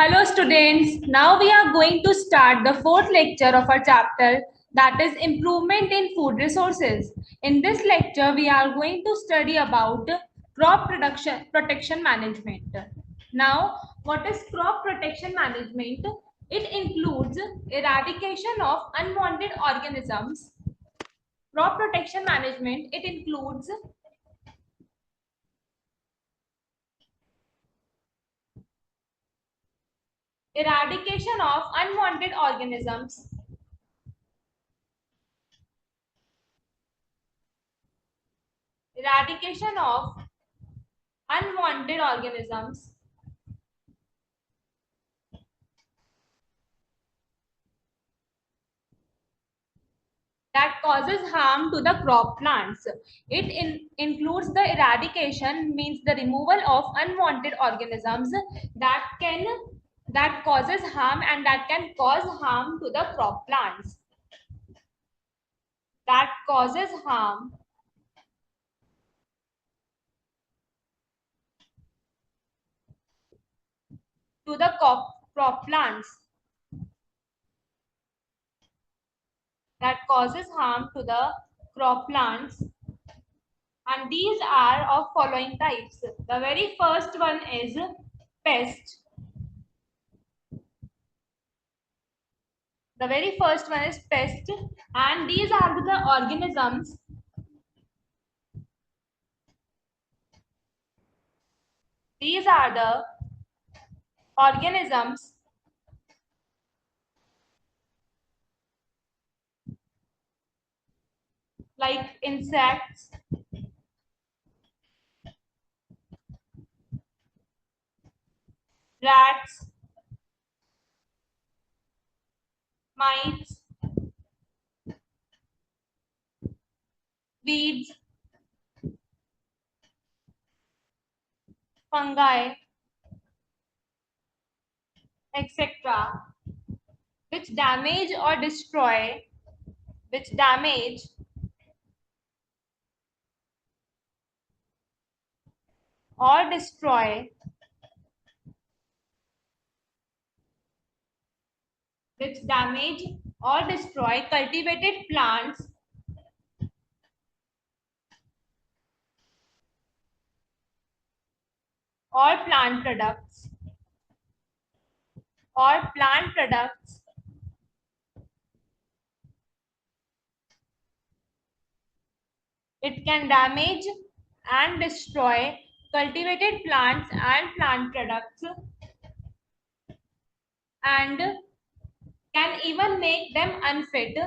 Hello students, now we are going to start the fourth lecture of our chapter, that is improvement in food resources. In this lecture we are going to study about crop protection management. Now what is crop protection management? It includes eradication of unwanted organisms. Crop protection management, it includes eradication of unwanted organisms, eradication of unwanted organisms that causes harm to the crop plants. It includes the eradication, means the removal of unwanted organisms that causes harm and that can cause harm to the crop plants. That causes harm to the crop plants. That causes harm to the crop plants. And these are of following types. The very first one is pest. The very first one is pest, and these are the organisms. These are the organisms like insects, rats, mites, weeds, fungi, etc., which damage or destroy, which damage or destroy, which damage or destroy cultivated plants or plant products or plant products. It can damage and destroy cultivated plants and plant products and can even make them unfit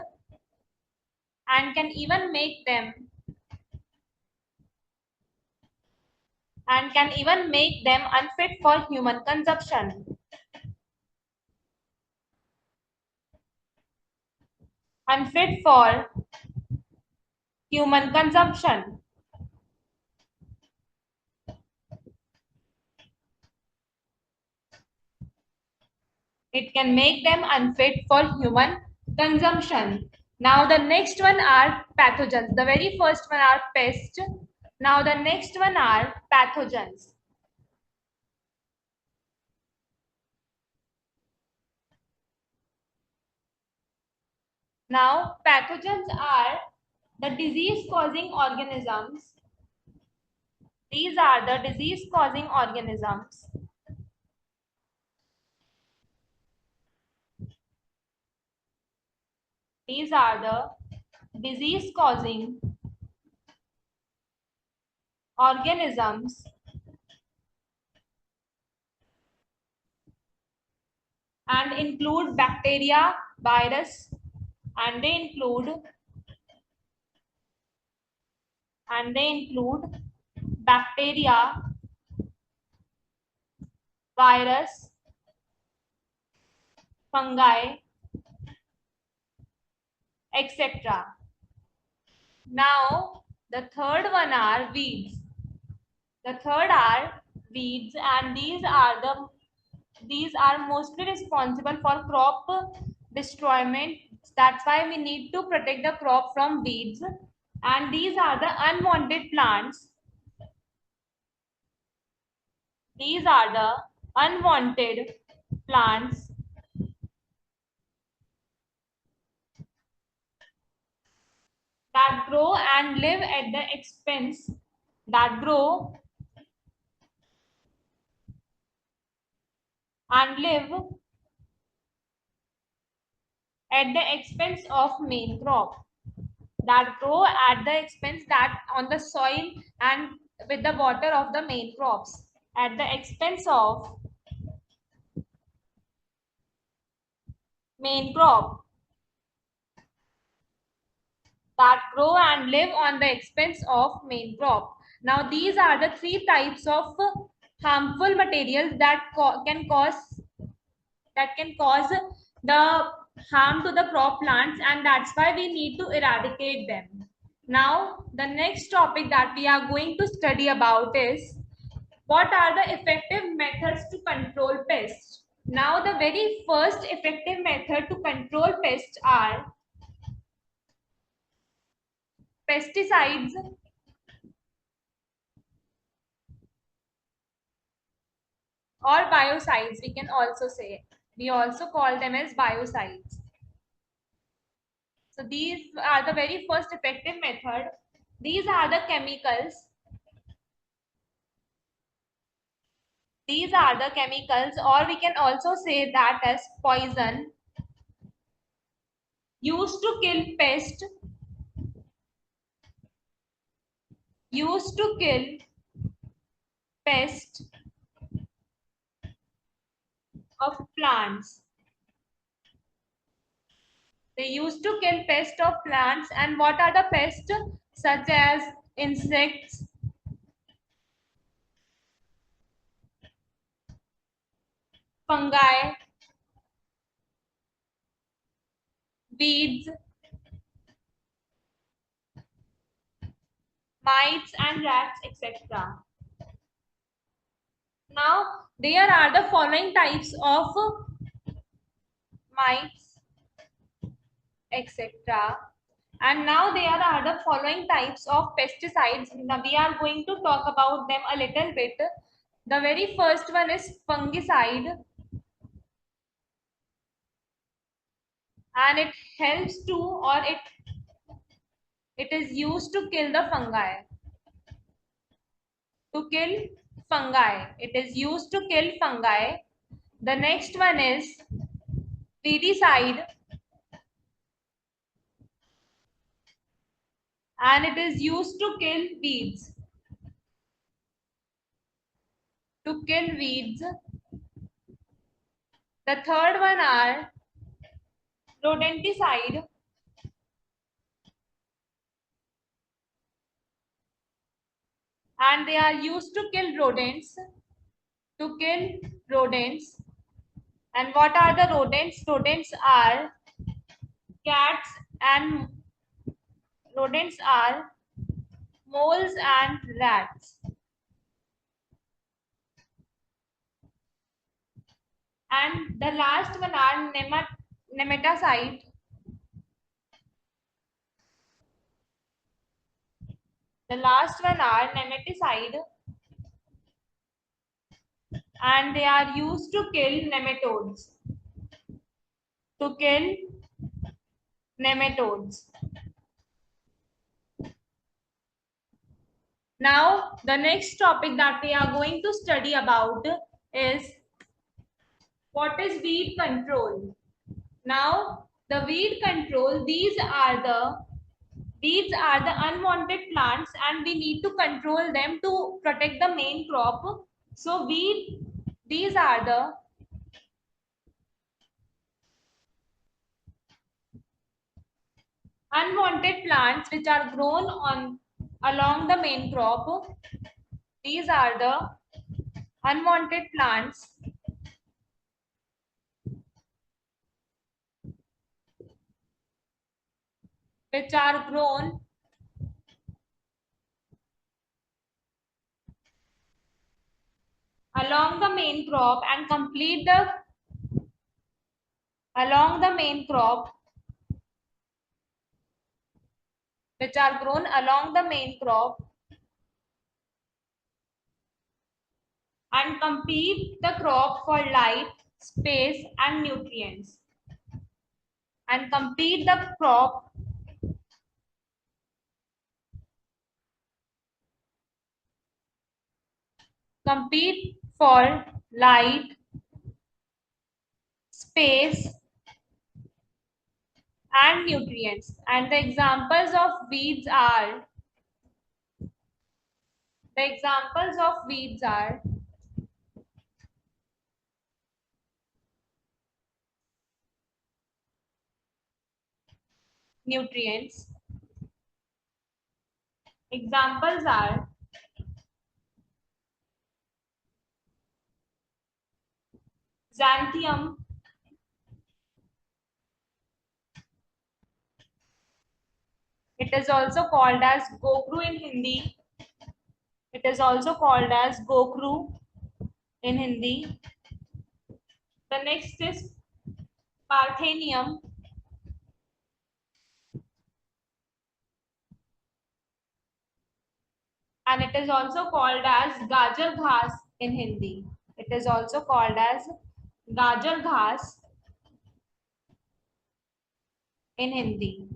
and can even make them unfit for human consumption. Unfit for human consumption. It can make them unfit for human consumption. Now the next one are pathogens. The very first one are pests. Now the next one are pathogens. Now pathogens are the disease causing organisms. These are the disease causing organisms These are the disease causing organisms and include bacteria, virus, and they include bacteria, virus, fungi, etc. Now the third one are weeds. The third are weeds, and these are mostly responsible for crop destroyment. That's why we need to protect the crop from weeds. And these are the unwanted plants. These are the unwanted plants that grow and live at the expense that grow and live at the expense of main crop, that grow at the expense that on the soil and with the water of the main crops, at the expense of main crop, that grow and live on the expense of main crop. Now these are the three types of harmful materials that can cause the harm to the crop plants, and that's why we need to eradicate them. Now the next topic that we are going to study about is what are the effective methods to control pests. Now the very first effective method to control pests are pesticides or biocides, we can also say. We also call them as biocides. So these are the very first effective method. These are the chemicals. These are the chemicals, or we can also say that as poison, used to kill pest, used to kill pest of plants. They used to kill pest of plants. And what are the pests? Such as insects, fungi, weeds, mites and rats, etc. Now, there are the following types of mites, etc. And now there are the following types of pesticides. Now we are going to talk about them a little bit. The very first one is fungicide, and it helps to, or it is used to kill the fungi. To kill fungi. It is used to kill fungi. The next one is weedicide, and it is used to kill weeds. To kill weeds. The third one are rodenticide, and they are used to kill rodents. To kill rodents. And what are the rodents? Rodents are cats, and rodents are moles and rats. And the last one are nematicide. The last one are nematicide, and they are used to kill nematodes. To kill nematodes. Now, the next topic that we are going to study about is what is weed control. Now, the weed control, weeds are the unwanted plants, and we need to control them to protect the main crop. So these are the unwanted plants which are grown on along the main crop. These are the unwanted plants which are grown along the main crop and complete the along the main crop which are grown along the main crop and compete the crop for light, space, and nutrients, and complete the crop. Compete for light, space, and nutrients. And the examples of weeds are nutrients. Examples are xanthium. It is also called as gokru in Hindi. It is also called as gokru in Hindi. The next is parthenium. And it is also called as gajar ghas in Hindi. It is also called as gajar ghas in Hindi.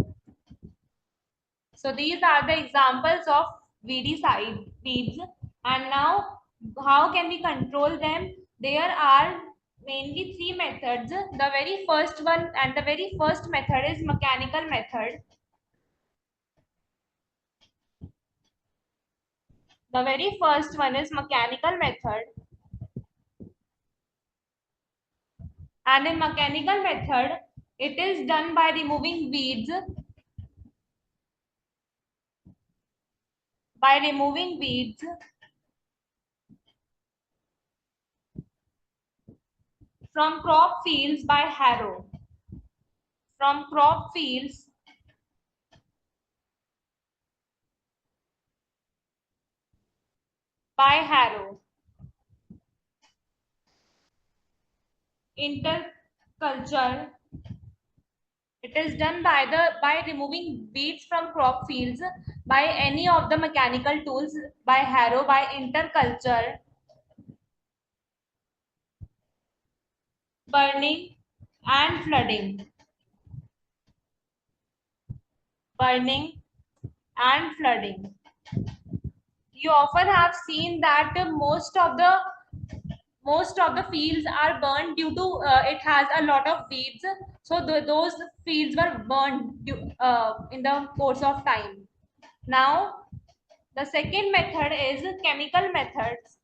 So these are the examples of weeds. And now, how can we control them? There are mainly three methods. The very first one and the very first method is mechanical method. The very first one is mechanical method. And in mechanical method, it is done by removing weeds from crop fields by harrow. From crop fields by harrow. Interculture. It is done by removing weeds from crop fields by any of the mechanical tools, by harrow, by interculture, burning, and flooding. Burning and flooding. You often have seen that most of the fields are burned due to it has a lot of weeds. So those fields were burned in the course of time. Now, the second method is chemical methods.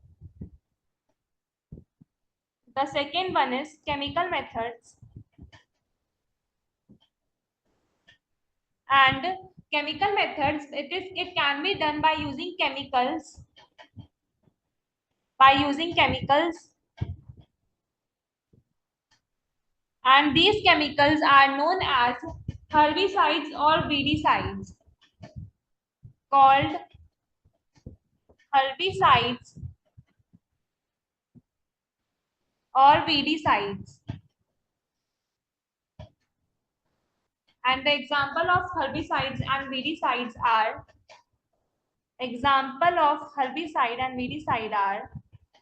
The second one is chemical methods. And chemical methods, it can be done by using chemicals. By using chemicals. And these chemicals are known as herbicides or weedicides. Called herbicides or weedicides. And the example of herbicides and weedicides are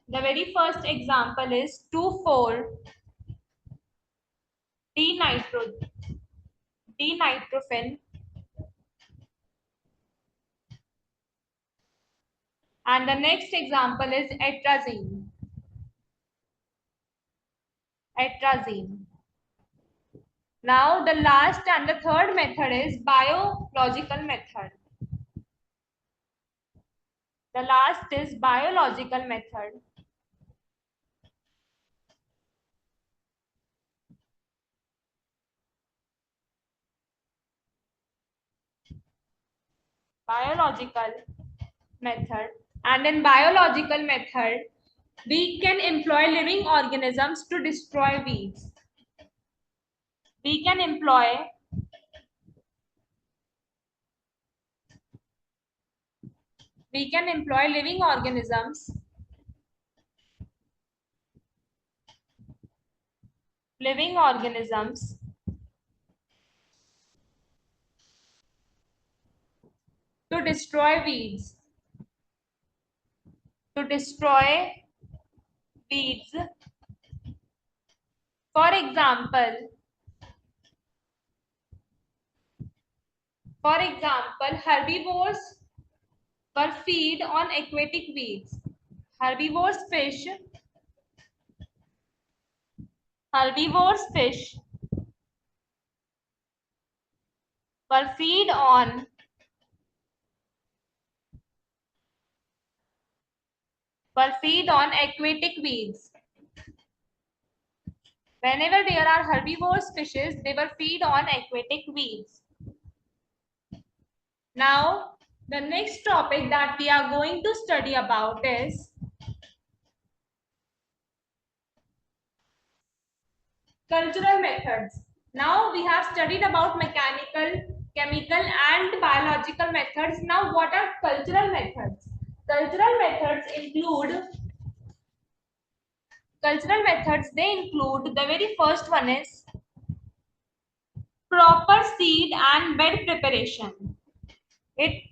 the very first example is 2,4 dinitrofen, and the next example is atrazine. Now the last and the third method is biological method. The last is biological method. Biological method. And in biological method, we can employ living organisms to destroy weeds. We can employ living organisms to destroy weeds. To destroy weeds For example, herbivores were feed on aquatic weeds. Herbivores fish, herbivores fish were feed on aquatic weeds. Whenever there are herbivorous fishes, they will feed on aquatic weeds. Now, the next topic that we are going to study about is cultural methods. Now, we have studied about mechanical, chemical and biological methods. Now, what are cultural methods? They include the very first one is proper seed and bed preparation. It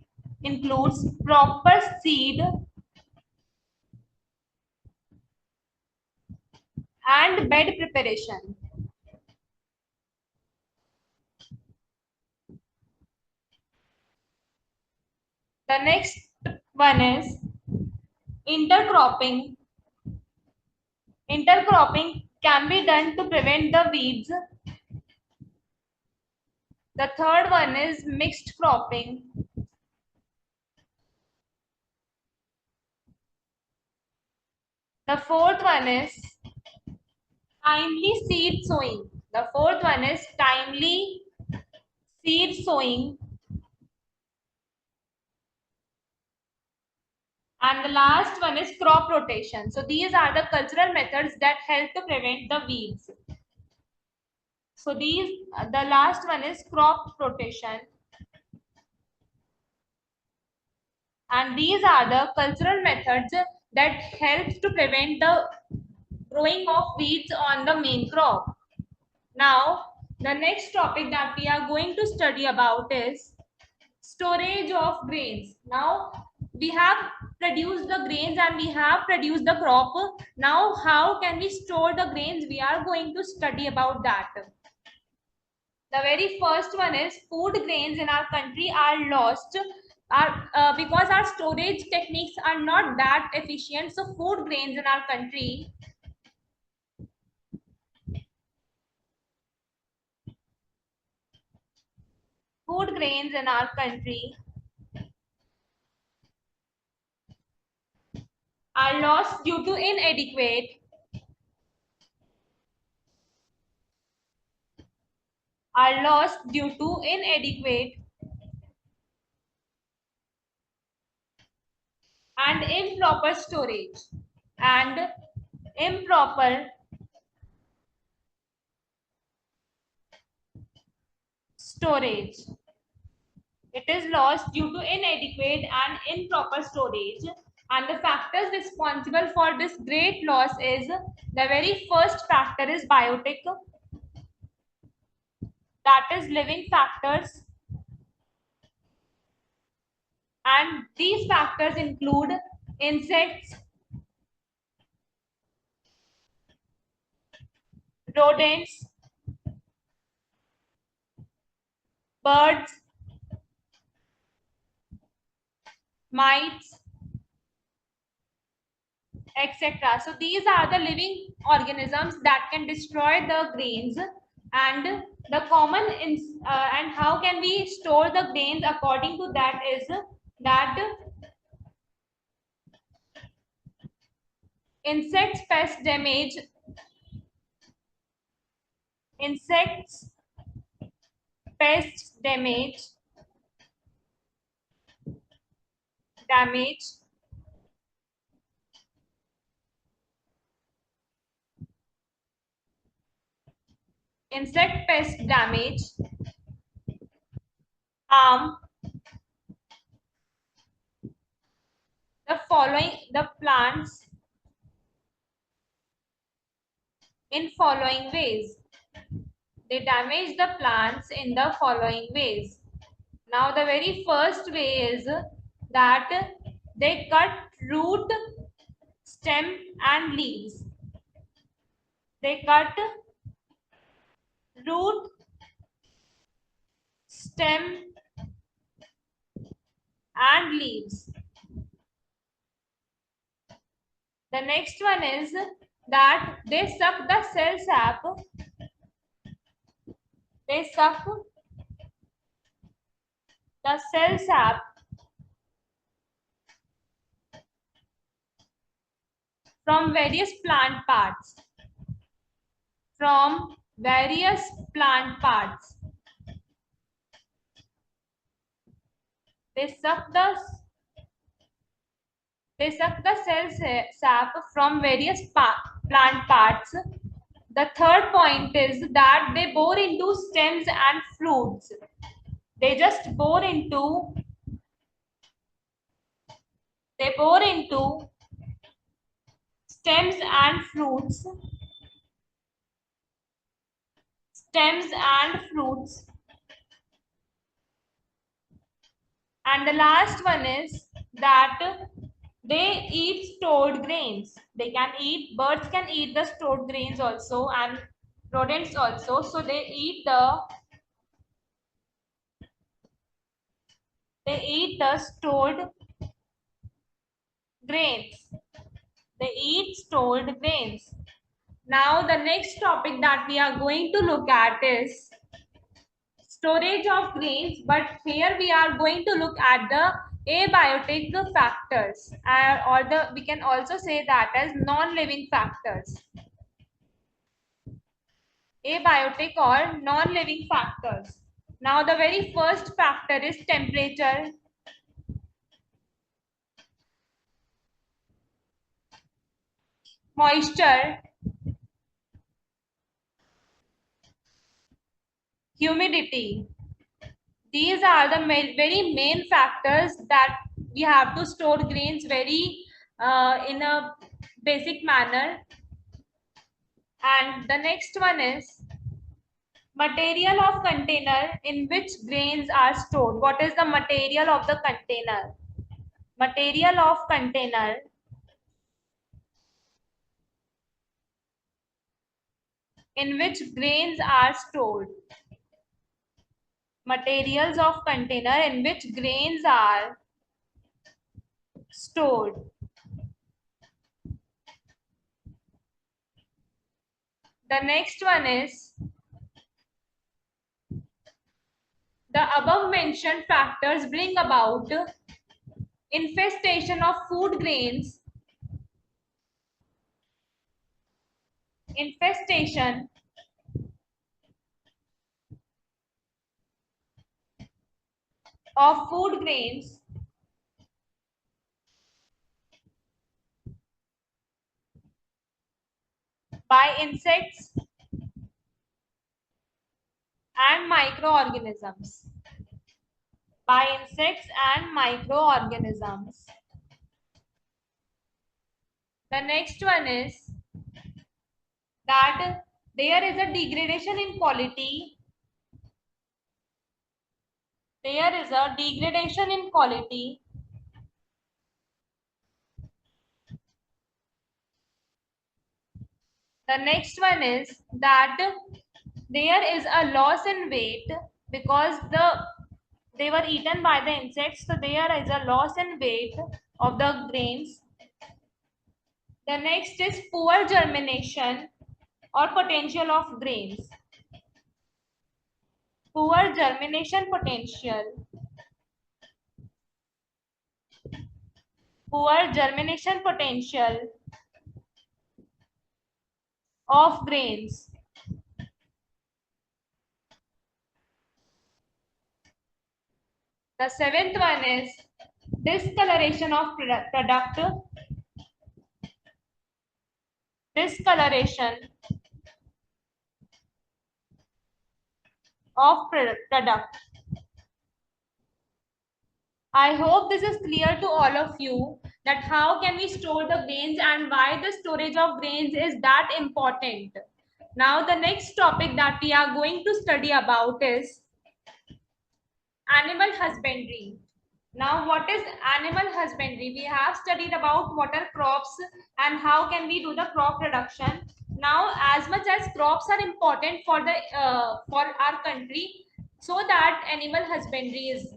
includes proper seed and bed preparation. The next one is intercropping. Intercropping can be done to prevent the weeds. The third one is mixed cropping. The fourth one is timely seed sowing. The fourth one is timely seed sowing. And the last one is crop rotation. So these are the cultural methods that help to prevent the weeds. So the last one is crop rotation. And these are the cultural methods that helps to prevent the growing of weeds on the main crop. Now, the next topic that we are going to study about is storage of grains. Now, we have produced the grains and we have produced the crop. Now, how can we store the grains? We are going to study about that. The very first one is food grains in our country are lost because our storage techniques are not that efficient. So, food grains in our country are lost due to inadequate and improper and improper storage. It is lost due to inadequate and improper storage. And the factors responsible for this great loss is the very first factor is biotic, that is living factors. And these factors include insects, rodents, birds, mites, etc. So these are the living organisms that can destroy the grains. And the and how can we store the grains according to that is that insects pest damage insects pest damage insect pest damage harm the plants in following ways. They damage the plants in the following ways. Now the very first way is that they cut root, stem and leaves. They cut fruit, stem, and leaves. The next one is that they suck the cell sap. They suck the cell sap from various plant parts. From various plant parts. They suck the cell sap from various plant parts. The third point is that they bore into stems and fruits. They bore into stems and fruits. Stems and fruits. And the last one is that they eat stored grains. Birds can eat the stored grains also, and rodents also. So they eat the stored grains. They eat stored grains. Now the next topic that we are going to look at is storage of grains, but here we are going to look at the abiotic factors, we can also say that as non-living factors. Abiotic or non-living factors. Now the very first factor is temperature, moisture, humidity. These are the very main factors that we have to store grains very in a basic manner. And the next one is material of container in which grains are stored. What is the material of the container? Material of container in which grains are stored. Materials of container in which grains are stored. The next one is the above mentioned factors bring about infestation of food grains, infestation of food grains by insects and microorganisms. By insects and microorganisms. The next one is that there is a degradation in quality. There is a degradation in quality The next one is that there is a loss in weight because they were eaten by the insects, so there is a loss in weight of the grains. The next is poor germination or potential of grains. Poor germination potential. Poor germination potential of grains. The seventh one is discoloration of product. Discoloration of product. I hope this is clear to all of you that how can we store the grains and why the storage of grains is that important. Now the next topic that we are going to study about is animal husbandry. Now what is animal husbandry? We have studied about what are crops and how can we do the crop production. Now, as much as crops are important for the for our country, so that animal husbandry is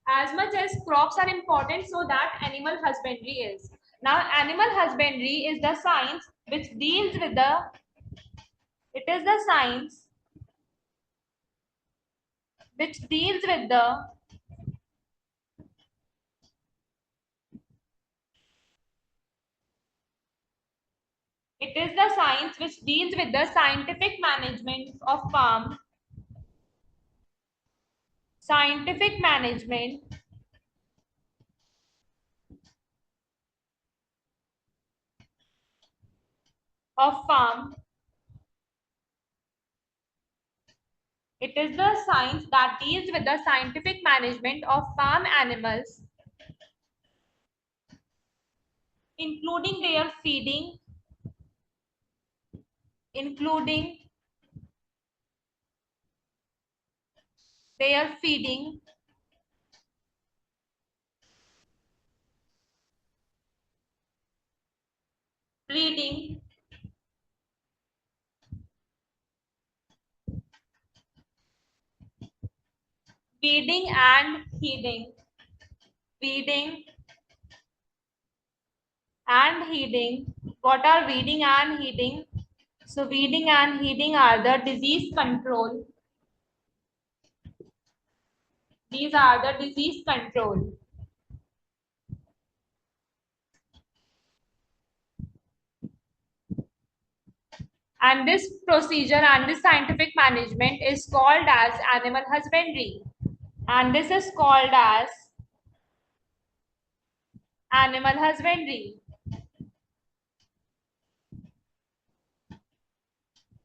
as much as crops are important, so that animal husbandry is. Now, animal husbandry is the science which deals with the it is the science which deals with the it is the science which deals with the scientific management of farm. It is the science that deals with the scientific management of farm animals, including their feeding, including their feeding, breeding, feeding and heeding, feeding and heeding. What are weeding and heeding? So weeding and heeding are the disease control. These are the disease control. And this procedure and this scientific management is called as animal husbandry. And this is called as animal husbandry.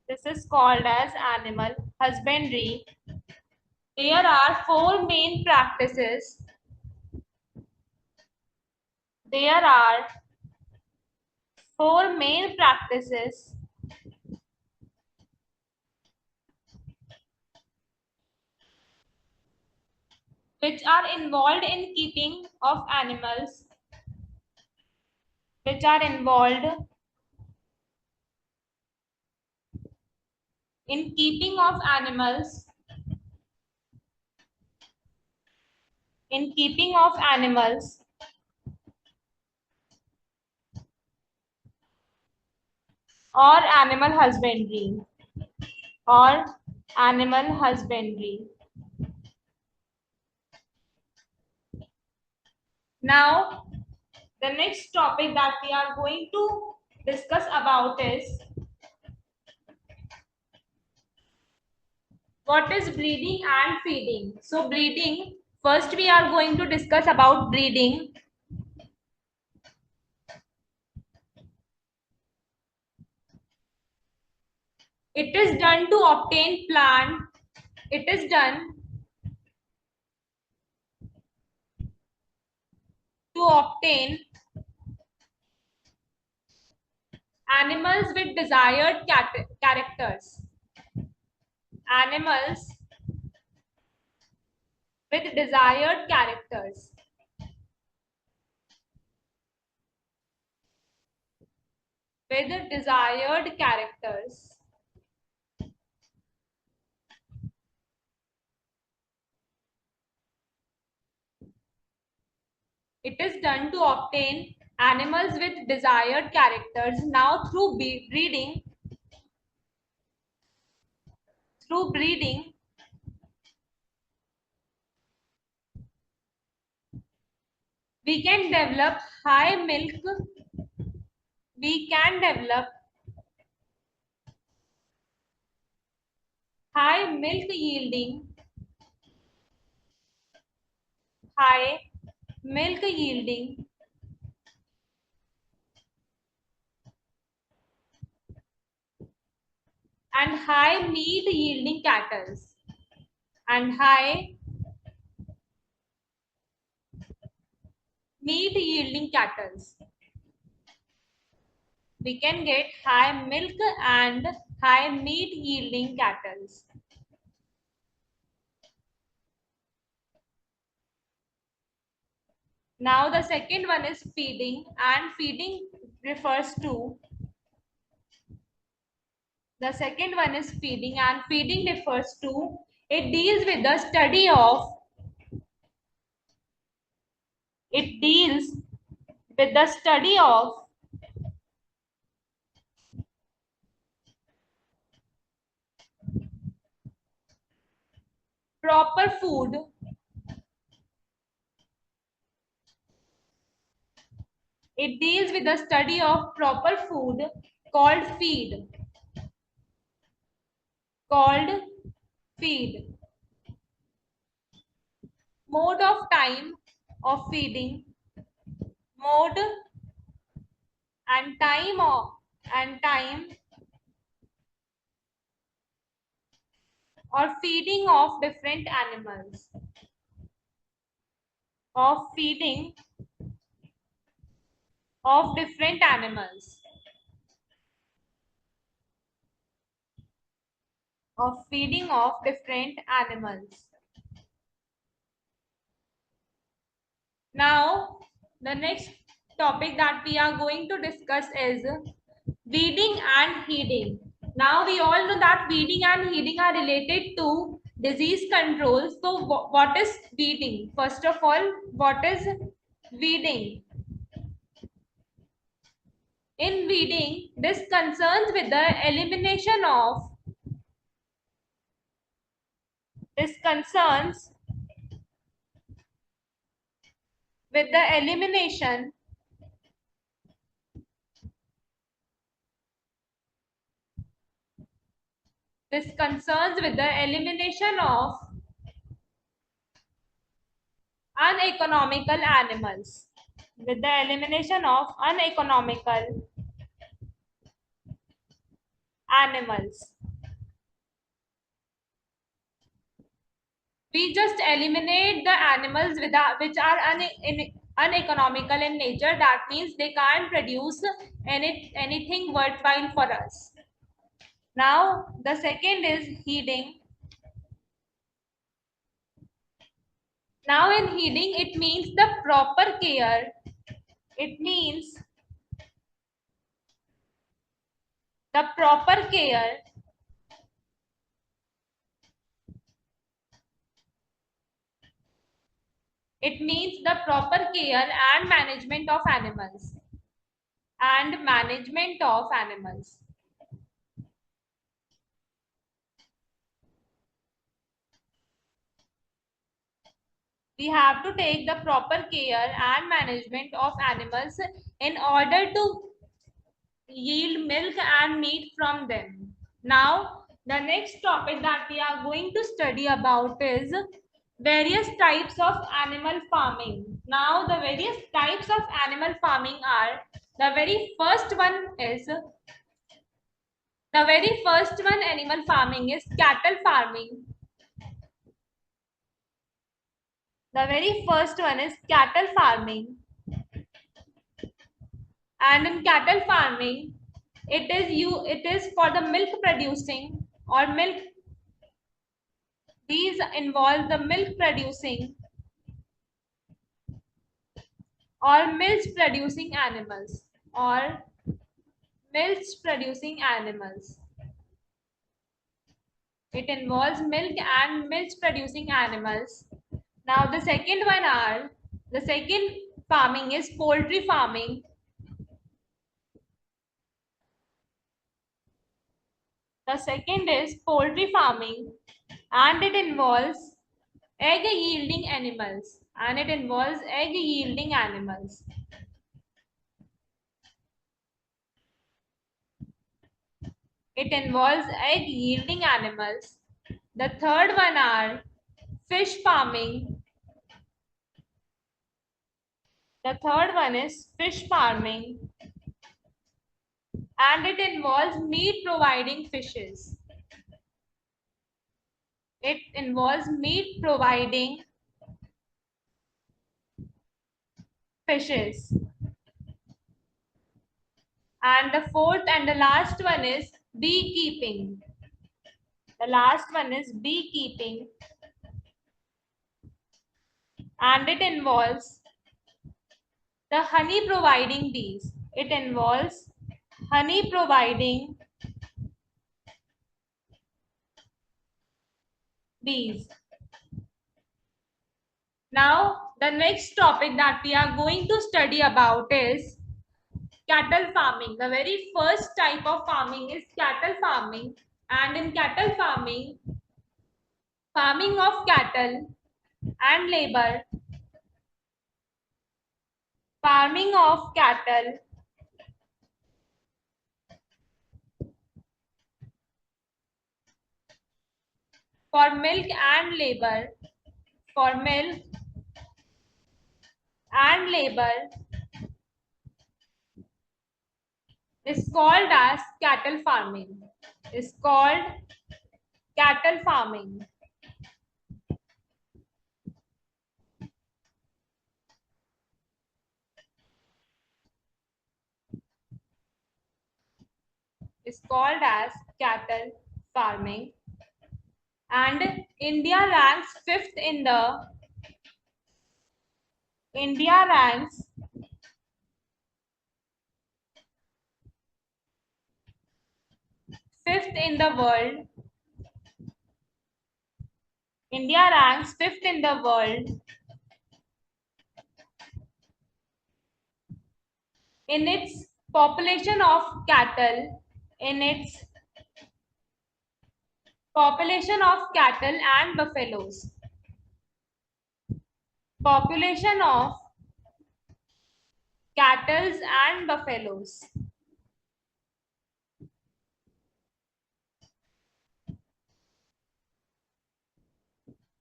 This is called as animal husbandry. There are four main practices. There are four main practices which are involved in keeping of animals, which are involved in keeping of animals, in keeping of animals or animal husbandry, or animal husbandry. Now, the next topic that we are going to discuss about is what is breeding and feeding. So breeding, first we are going to discuss about breeding. It is done to obtain plant. It is done to obtain animals with desired characters. Animals with desired characters. With desired characters. It is done to obtain animals with desired characters. Now through breeding, we can develop high milk, we can develop high milk yielding, high milk yielding and high meat yielding cattle and high meat yielding cattle. We can get high milk and high meat yielding cattle. Now the second one is feeding, and feeding refers to The second one is feeding, and feeding refers to, it deals with the study of, it deals with the study of proper food. It deals with the study of proper food called feed. Called feed. Mode of time of feeding. Mode and time of and time or feeding of different animals. Of feeding of different animals. Of feeding of different animals. Now, the next topic that we are going to discuss is weeding and heeding. Now, we all know that weeding and heeding are related to disease control. So, what is weeding? First of all, what is weeding? In weeding, this concerns with the elimination of, this concerns with the elimination this concerns with the elimination of uneconomical animals. With the elimination of uneconomical animals. We just eliminate the animals which are uneconomical in nature. That means they can't produce anything worthwhile for us. Now, the second is heeding. Now, in heeding, it means the proper care. It means the proper care. It means the proper care and management of animals. And management of animals. We have to take the proper care and management of animals in order to yield milk and meat from them. Now, the next topic that we are going to study about is various types of animal farming. Now, the various types of animal farming are, the very first one is, animal farming is cattle farming. The very first one is cattle farming. And in cattle farming, it is for the milk producing or milk. These involve the milk producing or milk producing animals or milk producing animals. It involves milk and milk producing animals. Now the second farming is poultry farming. The second is poultry farming, and it involves egg yielding animals. It involves egg yielding animals. The third one are fish farming. The third one is fish farming, and it involves meat providing fishes. It involves meat providing fishes. And the fourth and the last one is beekeeping. The last one is beekeeping, and it involves the honey providing bees. It involves honey providing bees. Now, the next topic that we are going to study about is cattle farming. The very first type of farming is cattle farming, and in cattle farming, farming of cattle and labor, farming of cattle for milk and labor, for milk and labor is called as cattle farming. Is called cattle farming. Is called as cattle farming. And India ranks fifth in the world. India ranks fifth in the world in its population of cattle, in its population of cattle and buffaloes. Population of cattle and buffaloes.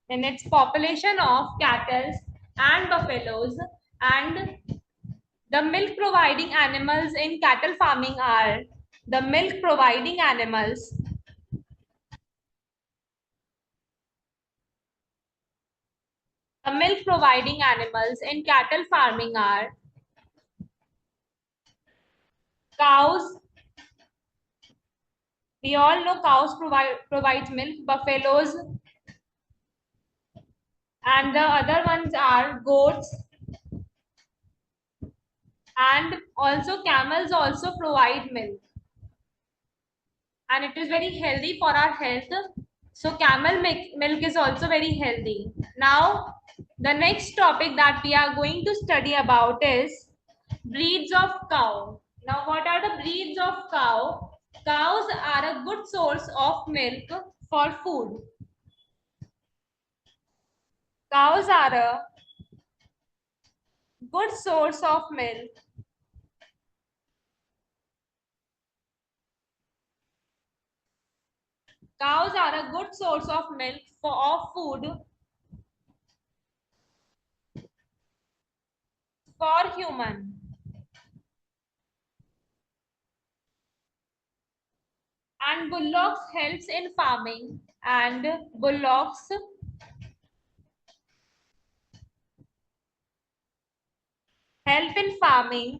In its population of cattle and buffaloes, and the milk providing animals in cattle farming are the milk providing animals. The milk providing animals in cattle farming are cows. We all know cows provides milk, buffaloes, and the other ones are goats, and also camels also provide milk, and it is very healthy for our health. So milk is also very healthy. Now, the next topic that we are going to study about is breeds of cow. Now, what are the breeds of cow? Cows are a good source of milk for food. Cows are a good source of milk. Cows are a good source of milk of food for human. And bullocks helps in farming, and bullocks help in farming.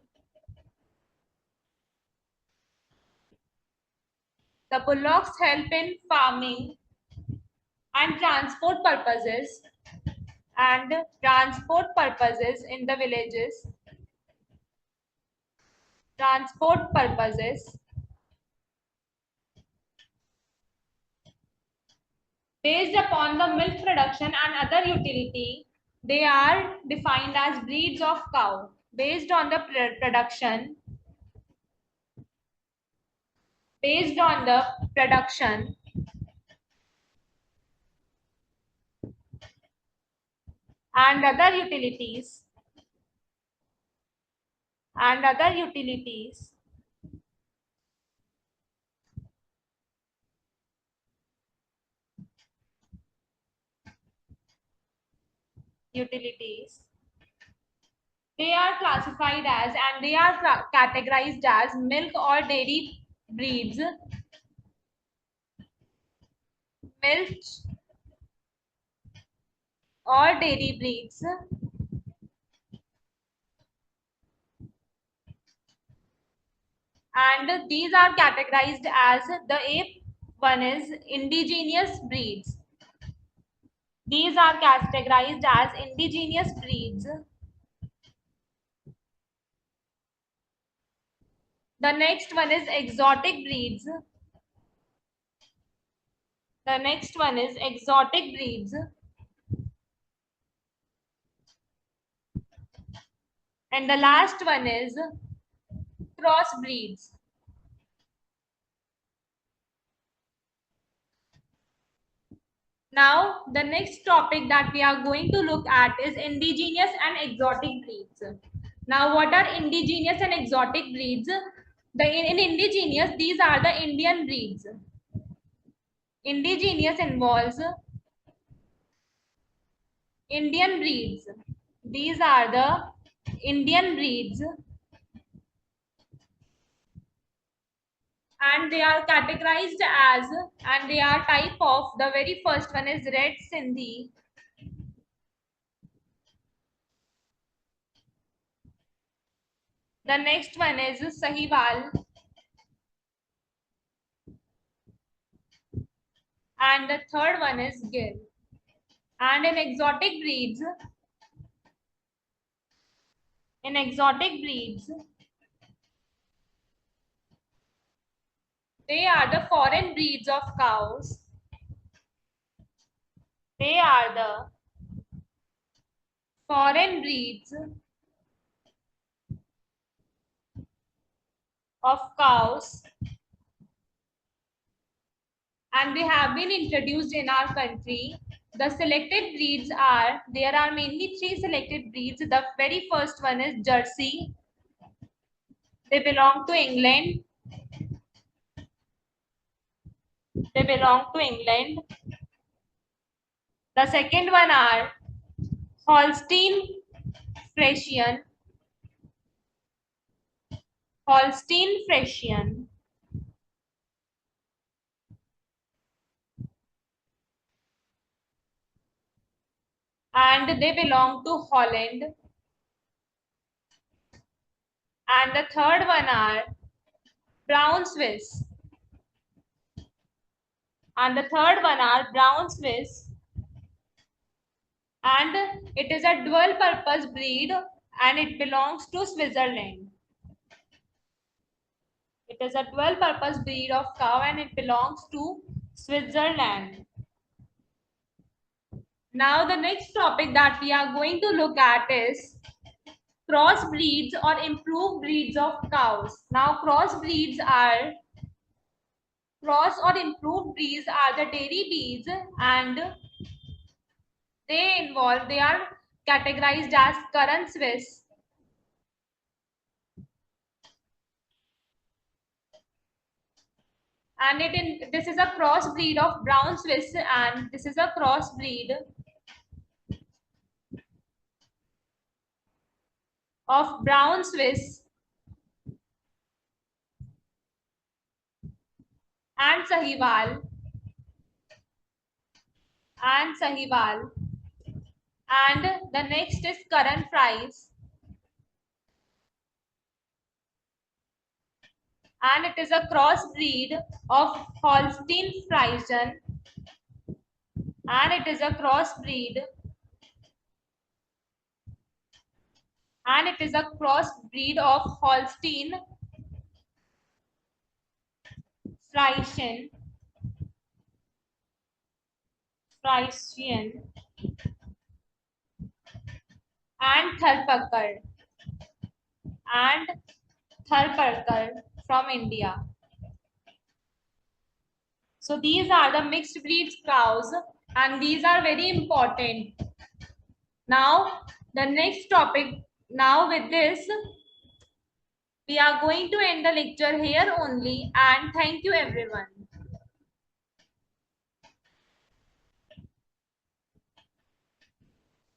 The bullocks help in farming and transport purposes in the villages. Transport purposes based upon the milk production and other utility. They are defined as breeds of cow based on the production, based on the production and other utilities and other utilities utilities. They are classified as and they are categorized as milk or dairy breeds, milk or dairy breeds, and these are categorized as the ape one is indigenous breeds. These are categorized as indigenous breeds. The next one is exotic breeds. The next one is exotic breeds. And the last one is crossbreeds. Now, the next topic that we are going to look at is indigenous and exotic breeds. Now, what are indigenous and exotic breeds? In indigenous, these are the Indian breeds. Indigenous involves Indian breeds. These are the Indian breeds, and they are categorized as, and they are type of, the very first one is red Sindhi. The next one is Sahiwal, and the third one is Gir. And in exotic breeds, they are the foreign breeds of cows. They are the foreign breeds of cows, and they have been introduced in our country. The selected breeds are, there are mainly three selected breeds. The very first one is Jersey. They belong to England. They belong to England. The second one are Holstein Friesian. Holstein Friesian. And they belong to Holland. And the third one are Brown Swiss. And the third one are Brown Swiss. And it is a dual purpose breed, and it belongs to Switzerland. It is a dual purpose breed of cow, and it belongs to Switzerland. Now the next topic that we are going to look at is crossbreeds or improved breeds of cows. Now cross or improved breeds are the dairy breeds, and they are categorized as current Swiss, and this is a crossbreed of brown Swiss, and this is a crossbreed of brown Swiss and Sahiwal, and the next is current fries, and it is a crossbreed of Holstein Friesian, and it is a crossbreed, and it is a crossbreed of Holstein Friesian, Friesian, and and Tharparkar from India. So these are the mixed breed cows, and these are very important. Now the next topic. Now with this, we are going to end the lecture here only, and thank you everyone.